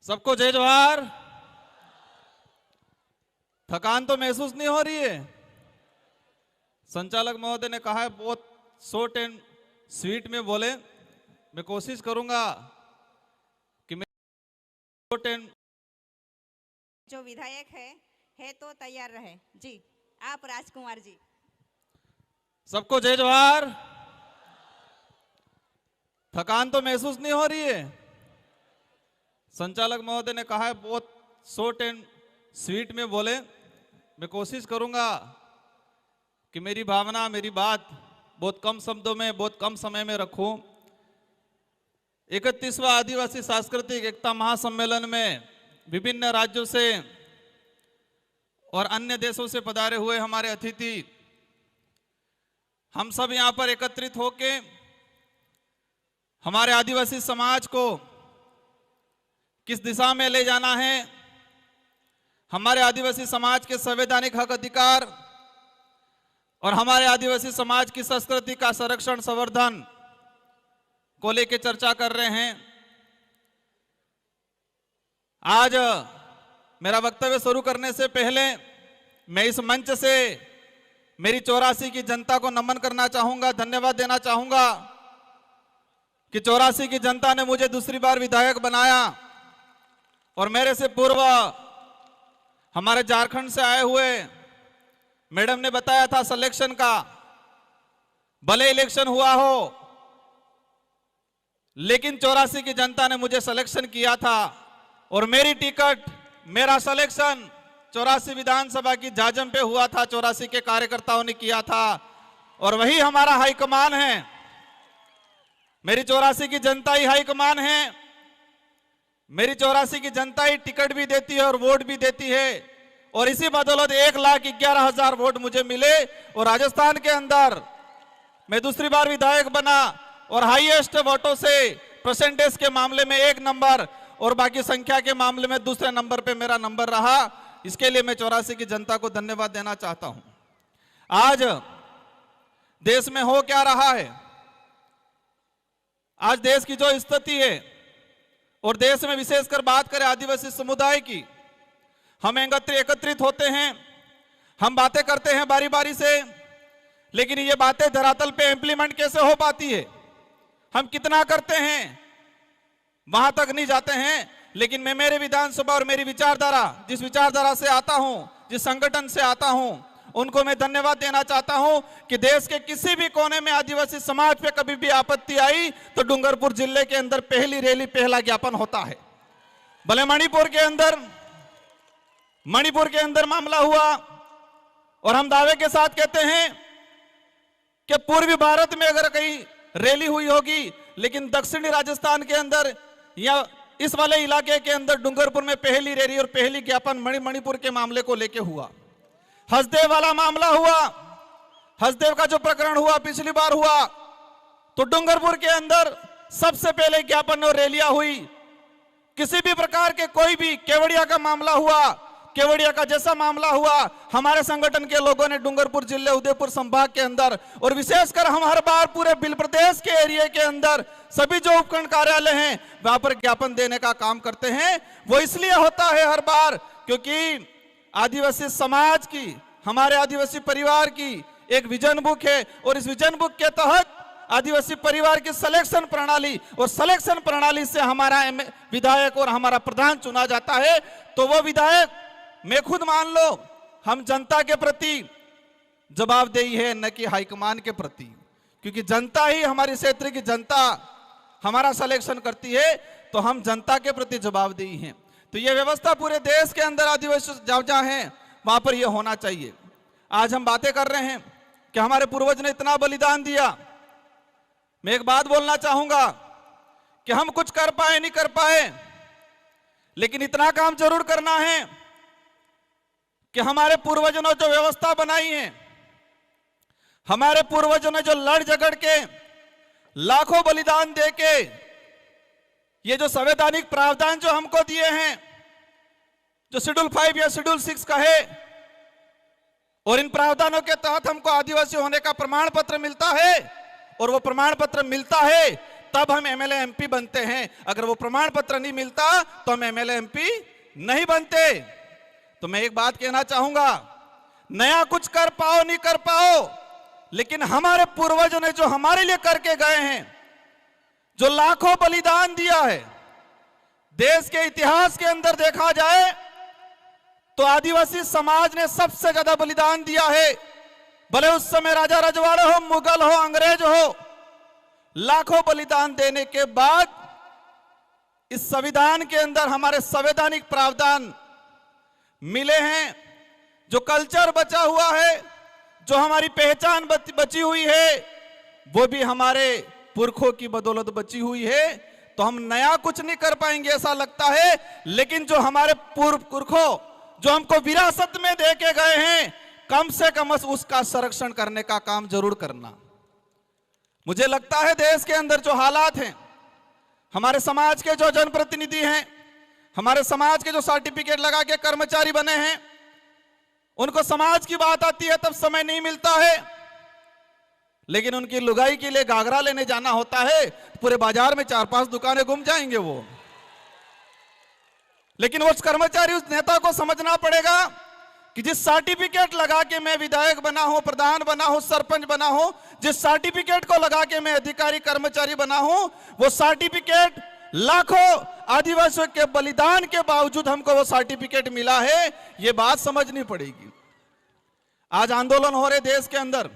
सबको जय जोहार। थकान तो महसूस नहीं हो रही है? संचालक महोदय ने कहा है बहुत शॉर्ट एंड स्वीट में बोले। मैं कोशिश करूंगा कि मैं शॉर्ट एंड। जो विधायक है तो तैयार रहे जी। आप राजकुमार जी। सबको जय जोहार। थकान तो महसूस नहीं हो रही है? संचालक महोदय ने कहा है बहुत शॉर्ट एंड स्वीट में बोले। मैं कोशिश करूंगा कि मेरी भावना, मेरी बात बहुत कम शब्दों में, बहुत कम समय में रखूं। 31वां आदिवासी सांस्कृतिक एकता महासम्मेलन में विभिन्न राज्यों से और अन्य देशों से पधारे हुए हमारे अतिथि, हम सब यहां पर एकत्रित होके हमारे आदिवासी समाज को किस दिशा में ले जाना है, हमारे आदिवासी समाज के संवैधानिक हक अधिकार और हमारे आदिवासी समाज की संस्कृति का संरक्षण संवर्धन को लेकर चर्चा कर रहे हैं। आज मेरा वक्तव्य शुरू करने से पहले मैं इस मंच से मेरी 84 की जनता को नमन करना चाहूंगा, धन्यवाद देना चाहूंगा कि 84 की जनता ने मुझे दूसरी बार विधायक बनाया और मेरे से पूर्व हमारे झारखंड से आए हुए मैडम ने बताया था सिलेक्शन का, भले इलेक्शन हुआ हो लेकिन 84 की जनता ने मुझे सिलेक्शन किया था और मेरी टिकट, मेरा सिलेक्शन 84 विधानसभा की जाजम पे हुआ था। 84 के कार्यकर्ताओं ने किया था और वही हमारा हाईकमान है। मेरी 84 की जनता ही हाईकमान है। मेरी 84 की जनता ही टिकट भी देती है और वोट भी देती है और इसी बदौलत 1,11,000 वोट मुझे मिले और राजस्थान के अंदर मैं दूसरी बार विधायक बना और हाईएस्ट वोटों से परसेंटेज के मामले में 1 नंबर और बाकी संख्या के मामले में दूसरे नंबर पे मेरा नंबर रहा। इसके लिए मैं 84 की जनता को धन्यवाद देना चाहता हूं। आज देश में हो क्या रहा है, आज देश की जो स्थिति है और देश में विशेषकर बात करें आदिवासी समुदाय की, हम एकत्रित होते हैं, हम बातें करते हैं बारी बारी से, लेकिन ये बातें धरातल पे इंप्लीमेंट कैसे हो पाती है, हम कितना करते हैं वहां तक नहीं जाते हैं। लेकिन मैं मेरे विधानसभा और मेरी विचारधारा, जिस विचारधारा से आता हूं, जिस संगठन से आता हूं, उनको मैं धन्यवाद देना चाहता हूं कि देश के किसी भी कोने में आदिवासी समाज पे कभी भी आपत्ति आई तो डूंगरपुर जिले के अंदर पहली रैली, पहला ज्ञापन होता है। भले मणिपुर के अंदर मामला हुआ और हम दावे के साथ कहते हैं कि पूर्वी भारत में अगर कहीं रैली हुई होगी, लेकिन दक्षिणी राजस्थान के अंदर या इस वाले इलाके के अंदर डूंगरपुर में पहली रैली और पहली ज्ञापन मणिपुर के मामले को लेकर हुआ। हसदेव वाला मामला हुआ, हसदेव का जो प्रकरण हुआ पिछली बार हुआ तो डूंगरपुर के अंदर सबसे पहले ज्ञापन और रैलियां हुई। किसी भी प्रकार के कोई भी केवड़िया का मामला हुआ, केवड़िया का जैसा मामला हुआ, हमारे संगठन के लोगों ने डूंगरपुर जिले, उदयपुर संभाग के अंदर और विशेषकर हम हर बार पूरे बिल प्रदेश के एरिया के अंदर सभी जो उपखंड कार्यालय हैं वहां पर ज्ञापन देने का काम करते हैं। वो इसलिए होता है हर बार क्योंकि आदिवासी समाज की, हमारे आदिवासी परिवार की एक विजन बुक है और इस विजन बुक के तहत आदिवासी परिवार की सिलेक्शन प्रणाली और सिलेक्शन प्रणाली से हमारा विधायक और हमारा प्रधान चुना जाता है। तो वो विधायक, मैं खुद मान लो, हम जनता के प्रति जवाबदेही है, न कि हाईकमान के प्रति, क्योंकि जनता ही, हमारी क्षेत्र की जनता हमारा सिलेक्शन करती है तो हम जनता के प्रति जवाबदेही हैं। तो ये व्यवस्था पूरे देश के अंदर आदिवासी जहाँ है वहां पर यह होना चाहिए। आज हम बातें कर रहे हैं कि हमारे पूर्वज ने इतना बलिदान दिया। मैं एक बात बोलना चाहूंगा कि हम कुछ कर पाए नहीं कर पाए, लेकिन इतना काम जरूर करना है कि हमारे पूर्वजों ने जो व्यवस्था बनाई है, हमारे पूर्वजों ने जो लड़ झगड़ के लाखों बलिदान देके ये जो संवैधानिक प्रावधान जो हमको दिए हैं, जो शेड्यूल 5 या शेड्यूल 6 का है, और इन प्रावधानों के तहत हमको आदिवासी होने का प्रमाण पत्र मिलता है और वो प्रमाण पत्र मिलता है तब हम एमएलए एमपी बनते हैं। अगर वो प्रमाण पत्र नहीं मिलता तो हम एमएलए एमपी नहीं बनते। तो मैं एक बात कहना चाहूंगा, नया कुछ कर पाओ नहीं कर पाओ, लेकिन हमारे पूर्वजों ने जो हमारे लिए करके गए हैं, जो लाखों बलिदान दिया है, देश के इतिहास के अंदर देखा जाए तो आदिवासी समाज ने सबसे ज्यादा बलिदान दिया है। भले उस समय राजा रजवाड़े हो, मुगल हो, अंग्रेज हो, लाखों बलिदान देने के बाद इस संविधान के अंदर हमारे संवैधानिक प्रावधान मिले हैं। जो कल्चर बचा हुआ है, जो हमारी पहचान बची हुई है, वो भी हमारे पुरखों की बदौलत बची हुई है। तो हम नया कुछ नहीं कर पाएंगे ऐसा लगता है, लेकिन जो हमारे पुरखों जो हमको विरासत में दे के गए हैं, कम से कम उसका संरक्षण करने का काम जरूर करना। मुझे लगता है देश के अंदर जो हालात हैं, हमारे समाज के जो जनप्रतिनिधि हैं, हमारे समाज के जो सर्टिफिकेट लगा के कर्मचारी बने हैं, उनको समाज की बात आती है तब समय नहीं मिलता है, लेकिन उनकी लुगाई के लिए घाघरा लेने जाना होता है, पूरे बाजार में 4-5 दुकानें घूम जाएंगे वो। लेकिन उस कर्मचारी, उस नेता को समझना पड़ेगा कि जिस सर्टिफिकेट लगा के मैं विधायक बना हूं, प्रधान बना हूं, सरपंच बना हूं, जिस सर्टिफिकेट को लगा के मैं अधिकारी कर्मचारी बना हूं, वो सर्टिफिकेट लाखों आदिवासियों के बलिदान के बावजूद हमको वो सर्टिफिकेट मिला है। ये बात समझनी पड़ेगी। आज आंदोलन हो रहे देश के अंदर,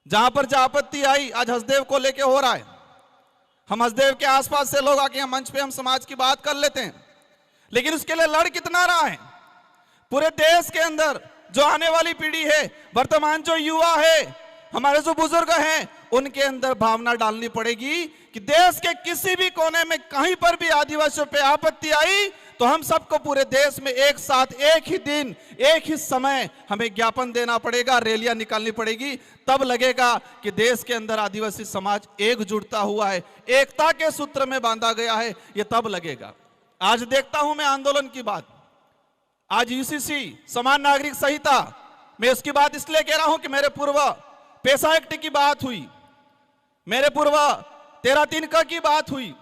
जहां पर जहां आपत्ति आई, आज हसदेव को लेके हो रहा है। हम हसदेव के आसपास से लोग आके मंच पे हम समाज की बात कर लेते हैं, लेकिन उसके लिए लड़ कितना रहा है पूरे देश के अंदर। जो आने वाली पीढ़ी है, वर्तमान जो युवा है, हमारे जो बुजुर्ग हैं, उनके अंदर भावना डालनी पड़ेगी कि देश के किसी भी कोने में कहीं पर भी आदिवासियों पे आपत्ति आई तो हम सबको पूरे देश में एक साथ, एक ही दिन, एक ही समय हमें ज्ञापन देना पड़ेगा, रैलियां निकालनी पड़ेगी। तब लगेगा कि देश के अंदर आदिवासी समाज एकजुटता हुआ है, एकता के सूत्र में बांधा गया है, ये तब लगेगा। आज देखता हूं मैं आंदोलन की बात, आज यूसीसी समान नागरिक संहिता, मैं उसकी बात इसलिए कह रहा हूं कि मेरे पूर्व पेशा एक्ट की बात हुई, मेरे पूर्व 13(3) का की बात हुई,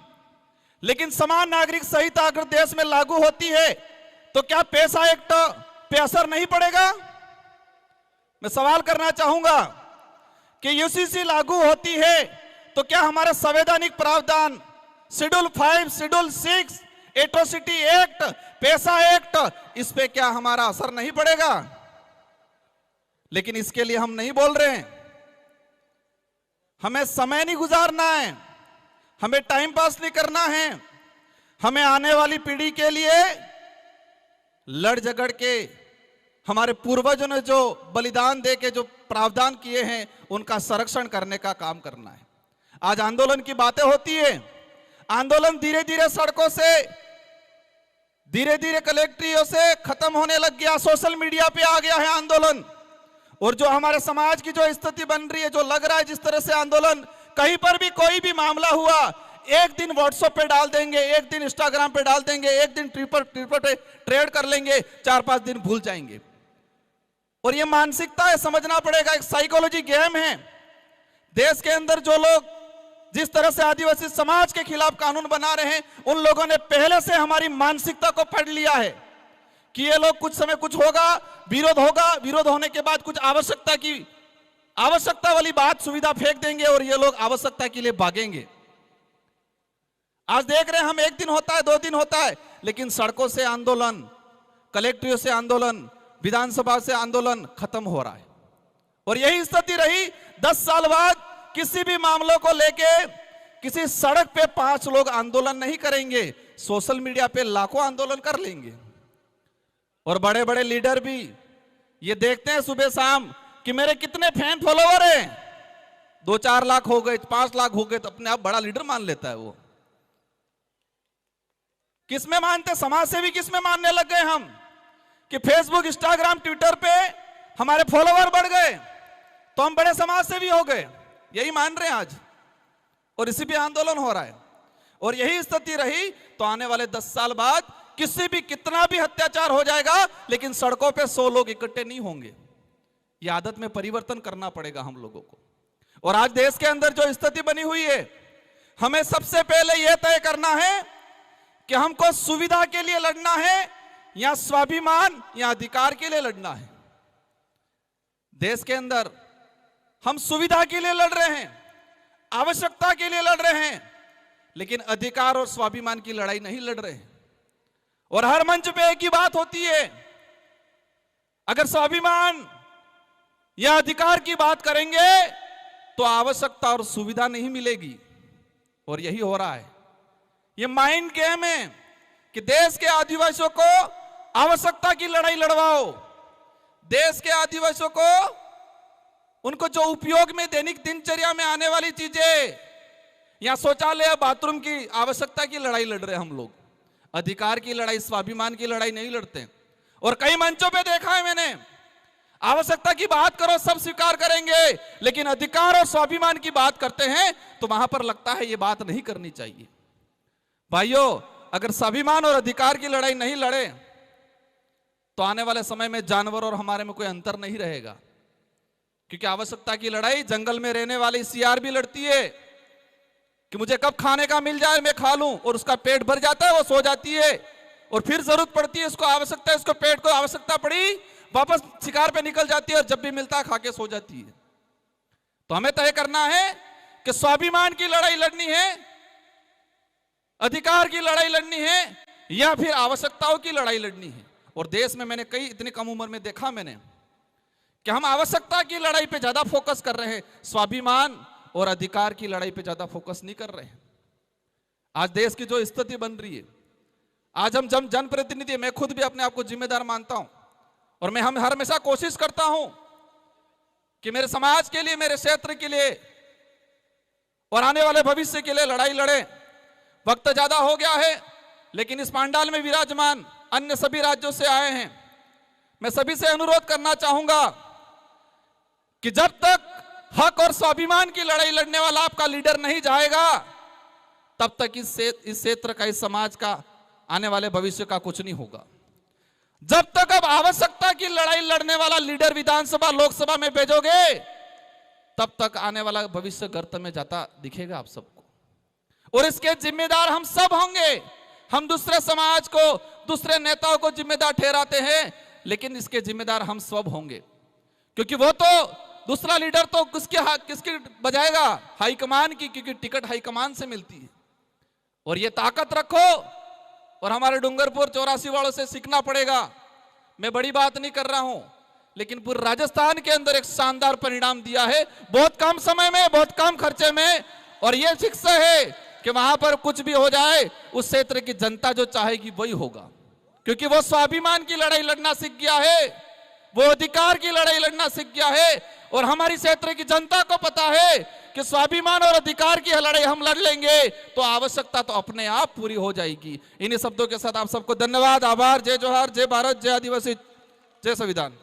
लेकिन समान नागरिक संहिता अगर देश में लागू होती है तो क्या पेशा एक्ट पे असर नहीं पड़ेगा? मैं सवाल करना चाहूंगा कि यूसीसी लागू होती है तो क्या हमारा संवैधानिक प्रावधान शेड्यूल 5, शेड्यूल 6, एट्रोसिटी एक्ट, पेशा एक्ट, इस पे क्या हमारा असर नहीं पड़ेगा? लेकिन इसके लिए हम नहीं बोल रहे हैं। हमें समय नहीं गुजारना है, हमें टाइम पास नहीं करना है, हमें आने वाली पीढ़ी के लिए लड़ झगड़ के, हमारे पूर्वजों ने जो बलिदान दे के जो प्रावधान किए हैं, उनका संरक्षण करने का काम करना है। आज आंदोलन की बातें होती है, आंदोलन धीरे धीरे सड़कों से, धीरे धीरे कलेक्ट्रियों से खत्म होने लग गया, सोशल मीडिया पे आ गया है आंदोलन। और जो हमारे समाज की जो स्थिति बन रही है, जो लग रहा है जिस तरह से आंदोलन, कहीं पर भी कोई भी मामला हुआ, एक दिन व्हाट्सएप पे डाल देंगे, एक दिन इंस्टाग्राम पे डाल देंगे, एक दिन ट्विटर पे ट्रेड कर लेंगे, 4-5 दिन भूल जाएंगे। और ये मानसिकता है, समझना पड़ेगा, एक साइकोलॉजी गेम है। देश के अंदर जो लोग जिस तरह से आदिवासी समाज के खिलाफ कानून बना रहे हैं, उन लोगों ने पहले से हमारी मानसिकता को पढ़ लिया है कि ये लोग कुछ समय कुछ होगा, विरोध होगा, विरोध होने के बाद कुछ आवश्यकता वाली बात, सुविधा फेंक देंगे और ये लोग आवश्यकता के लिए भागेंगे। आज देख रहे हैं हम, एक दिन होता है, 2 दिन होता है, लेकिन सड़कों से आंदोलन, कलेक्ट्रियों से आंदोलन, विधानसभा से आंदोलन खत्म हो रहा है। और यही स्थिति रही 10 साल बाद। किसी भी मामलों को लेके किसी सड़क पे 5 लोग आंदोलन नहीं करेंगे, सोशल मीडिया पे लाखों आंदोलन कर लेंगे। और बड़े बड़े लीडर भी ये देखते हैं सुबह शाम कि मेरे कितने फैन फॉलोवर हैं, 2-4 लाख हो गए, 5 लाख हो गए, तो अपने आप बड़ा लीडर मान लेता है वो। किसमें मानते? समाज सेवी किसमें मानने लग गए हम कि फेसबुक, इंस्टाग्राम, ट्विटर पे हमारे फॉलोवर बढ़ गए तो हम बड़े समाज सेवी हो गए, यही मान रहे हैं आज। और इसी पे आंदोलन हो रहा है। और यही स्थिति रही तो आने वाले 10 साल बाद किसी भी, कितना भी अत्याचार हो जाएगा, लेकिन सड़कों पे 100 लोग इकट्ठे नहीं होंगे। ये आदत में परिवर्तन करना पड़ेगा हम लोगों को। और आज देश के अंदर जो स्थिति बनी हुई है, हमें सबसे पहले यह तय करना है कि हमको सुविधा के लिए लड़ना है या स्वाभिमान या अधिकार के लिए लड़ना है। देश के अंदर हम सुविधा के लिए लड़ रहे हैं, आवश्यकता के लिए लड़ रहे हैं, लेकिन अधिकार और स्वाभिमान की लड़ाई नहीं लड़ रहे हैं। और हर मंच पे एक ही बात होती है, अगर स्वाभिमान या अधिकार की बात करेंगे तो आवश्यकता और सुविधा नहीं मिलेगी। और यही हो रहा है, ये माइंड गेम है कि देश के आदिवासियों को आवश्यकता की लड़ाई लड़वाओ, देश के आदिवासियों को उनको जो उपयोग में दैनिक दिनचर्या में आने वाली चीजें या शौचालय बाथरूम की आवश्यकता की लड़ाई लड़ रहे हैं हम लोग, अधिकार की लड़ाई स्वाभिमान की लड़ाई नहीं लड़ते। और कई मंचों पे देखा है मैंने, आवश्यकता की बात करो सब स्वीकार करेंगे, लेकिन अधिकार और स्वाभिमान की बात करते हैं तो वहां पर लगता है ये बात नहीं करनी चाहिए। भाइयों, अगर स्वाभिमान और अधिकार की लड़ाई नहीं लड़े तो आने वाले समय में जानवर और हमारे में कोई अंतर नहीं रहेगा, क्योंकि आवश्यकता की लड़ाई जंगल में रहने वाली सियार भी लड़ती है कि मुझे कब खाने का मिल जाए मैं खा लूं, और उसका पेट भर जाता है, वो सो जाती है, और फिर जरूरत पड़ती है, उसको आवश्यकता है, उसको पेट को आवश्यकता पड़ी, वापस शिकार पे निकल जाती है और जब भी मिलता है खा के सो जाती है। तो हमें तय करना है कि स्वाभिमान की लड़ाई लड़नी है, अधिकार की लड़ाई लड़नी है, या फिर आवश्यकताओं की लड़ाई लड़नी है। और देश में मैंने कई इतनी कम उम्र में देखा मैंने कि हम आवश्यकता की लड़ाई पे ज्यादा फोकस कर रहे हैं, स्वाभिमान और अधिकार की लड़ाई पे ज्यादा फोकस नहीं कर रहे हैं। आज देश की जो स्थिति बन रही है, आज हम जनप्रतिनिधि, मैं खुद भी अपने आप को जिम्मेदार मानता हूं, और मैं हम हमेशा कोशिश करता हूं कि मेरे समाज के लिए, मेरे क्षेत्र के लिए और आने वाले भविष्य के लिए लड़ाई लड़े। वक्त ज्यादा हो गया है, लेकिन इस पांडाल में विराजमान अन्य सभी राज्यों से आए हैं, मैं सभी से अनुरोध करना चाहूंगा कि जब तक हक और स्वाभिमान की लड़ाई लड़ने वाला आपका लीडर नहीं जाएगा, तब तक इस क्षेत्र का, इस समाज का आने वाले भविष्य का कुछ नहीं होगा। जब तक अब आवश्यकता की लड़ाई लड़ने वाला लीडर विधानसभा लोकसभा में भेजोगे, तब तक आने वाला भविष्य गर्त में जाता दिखेगा आप सबको, और इसके जिम्मेदार हम सब होंगे। हम दूसरे समाज को, दूसरे नेताओं को जिम्मेदार ठहराते हैं, लेकिन इसके जिम्मेदार हम सब होंगे, क्योंकि वो तो दूसरा लीडर तो किसकी बजाएगा, हाईकमान की, क्योंकि टिकट हाईकमान से मिलती है। और ये ताकत रखो, और हमारे डूंगरपुर 84 वालों से सीखना पड़ेगा। मैं बड़ी बात नहीं कर रहा हूं, लेकिन पूरे राजस्थान के अंदर एक शानदार परिणाम दिया है, बहुत कम समय में, बहुत कम खर्चे में, और यह शिक्षा है कि वहां पर कुछ भी हो जाए, उस क्षेत्र की जनता जो चाहेगी वही होगा, क्योंकि वो स्वाभिमान की लड़ाई लड़ना सीख गया है, वो अधिकार की लड़ाई लड़ना सीख गया है, और हमारी क्षेत्र की जनता को पता है कि स्वाभिमान और अधिकार की लड़ाई हम लड़ लेंगे तो आवश्यकता तो अपने आप पूरी हो जाएगी। इन्हीं शब्दों के साथ आप सबको धन्यवाद, आभार, जय जोहार, जय भारत, जय आदिवासी, जय संविधान।